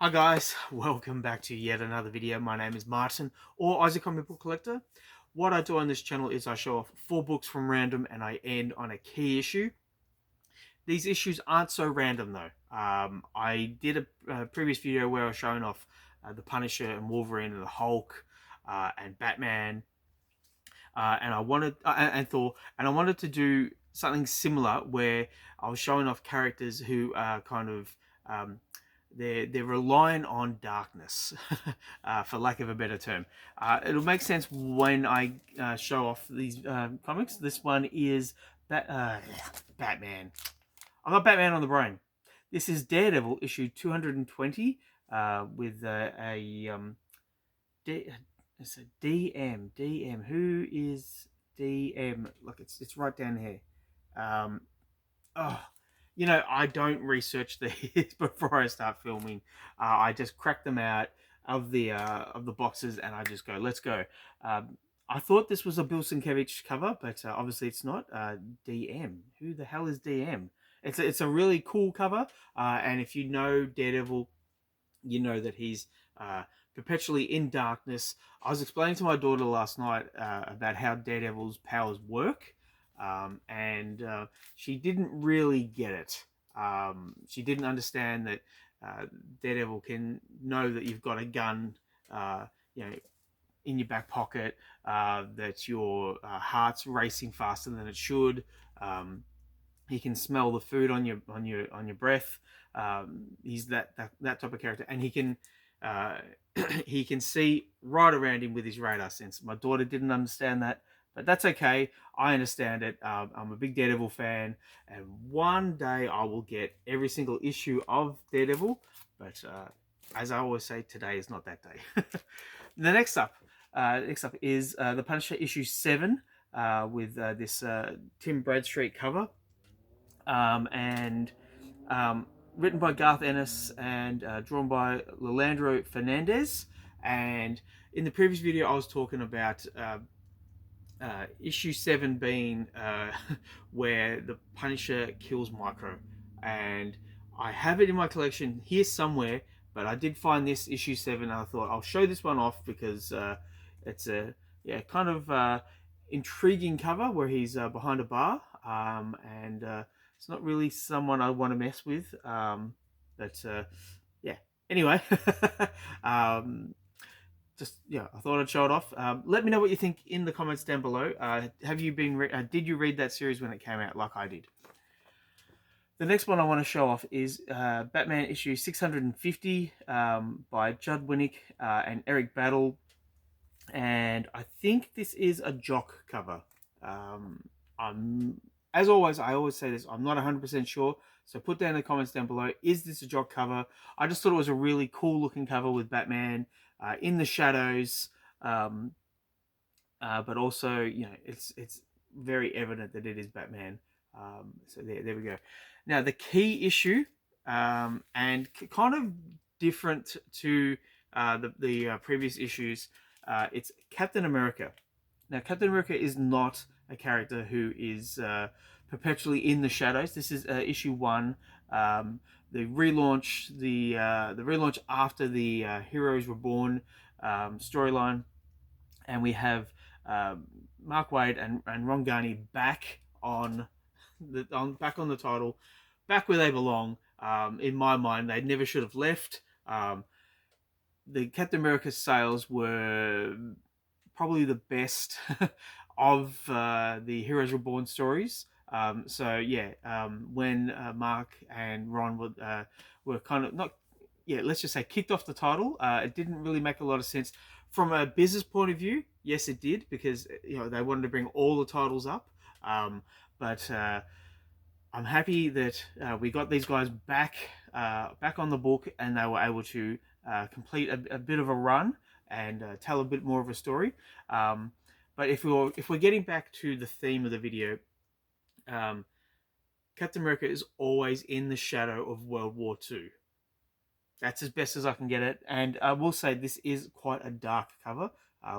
Hi guys, welcome back to yet another video. My name is Martin, or Isaac Comic Book Collector. What I do on this channel is I show off 4 books from random and I end on a key issue. These issues aren't so random though. I did a previous video where I was showing off the Punisher and Wolverine and the Hulk and Batman and Thor, and I wanted to do something similar where I was showing off characters who are kind of they're relying on darkness, for lack of a better term. It'll make sense when I show off these comics. This one is Batman. I got Batman on the brain. This is Daredevil issue 220 with it's a DM. DM. Who is DM? Look, it's right down here. Um, oh, I don't research these before I start filming. I just crack them out of the boxes and I just go, let's go. I thought this was a Bill Sienkiewicz cover, but obviously it's not. DM. Who the hell is DM? It's a really cool cover, and if you know Daredevil, you know that he's perpetually in darkness. I was explaining to my daughter last night about how Daredevil's powers work, and she didn't really get it. She didn't understand that Daredevil can know that you've got a gun, you know, in your back pocket, that your heart's racing faster than it should. He can smell the food on your breath. He's that type of character, and he can he can see right around him with his radar sense. My daughter didn't understand that, but that's okay. I understand it. I'm a big Daredevil fan, and one day I will get every single issue of Daredevil. But as I always say, today is not that day. The next up is the Punisher issue 7 with this Tim Bradstreet cover, and written by Garth Ennis and drawn by Leandro Fernandez. And in the previous video, I was talking about issue 7 being where the Punisher kills Micro, and I have it in my collection here somewhere. But I did find this issue 7, and I thought I'll show this one off because it's a kind of intriguing cover where he's behind a bar, and it's not really someone I want to mess with. But yeah. Anyway, I thought I'd show it off. Let me know what you think in the comments down below. Did you read that series when it came out, like I did? The next one I want to show off is Batman issue 650 by Judd Winnick and Eric Battle, and I think this is a Jock cover. As always, I always say this, I'm not 100% sure, so put down in the comments down below, is this a Jock cover? I just thought it was a really cool looking cover with Batman in the shadows, but also, it's very evident that it is Batman. So there we go. Now, the key issue, and kind of different to the previous issues, it's Captain America. Now, Captain America is not a character who is perpetually in the shadows. This is issue 1, the relaunch after the Heroes Reborn storyline, and we have Mark Waid and Ron Garney back on the title, back where they belong. In my mind, they never should have left. The Captain America sales were probably the best of the Heroes Reborn stories. When Mark and Ron were kind of not, let's just say kicked off the title, it didn't really make a lot of sense from a business point of view. Yes, it did, because they wanted to bring all the titles up, but I'm happy that we got these guys back on the book, and they were able to complete a bit of a run and tell a bit more of a story. But if we're getting back to the theme of the video, Captain America is always in the shadow of World War II. That's as best as I can get it, and I will say this is quite a dark cover,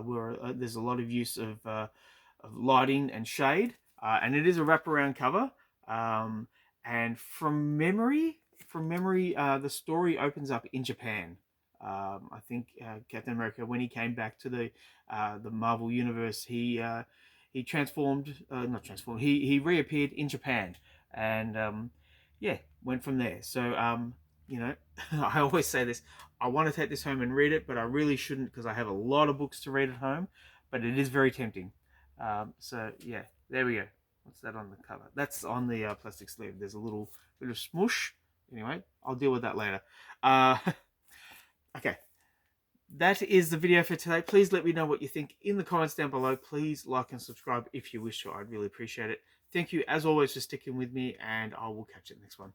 where there's a lot of use of lighting and shade, and it is a wraparound cover. And from memory, from memory, the story opens up in Japan. I think Captain America, when he came back to the Marvel universe, he transformed, not transformed. He reappeared in Japan, and yeah, went from there. So you know, I always say this: I want to take this home and read it, but I really shouldn't because I have a lot of books to read at home. But it is very tempting. So yeah, there we go. What's that on the cover? That's on the plastic sleeve. There's a little bit of smush. Anyway, I'll deal with that later. Okay, that is the video for today. Please let me know what you think in the comments down below. Please like and subscribe if you wish to. I'd really appreciate it. Thank you, as always, for sticking with me, and I will catch you next one.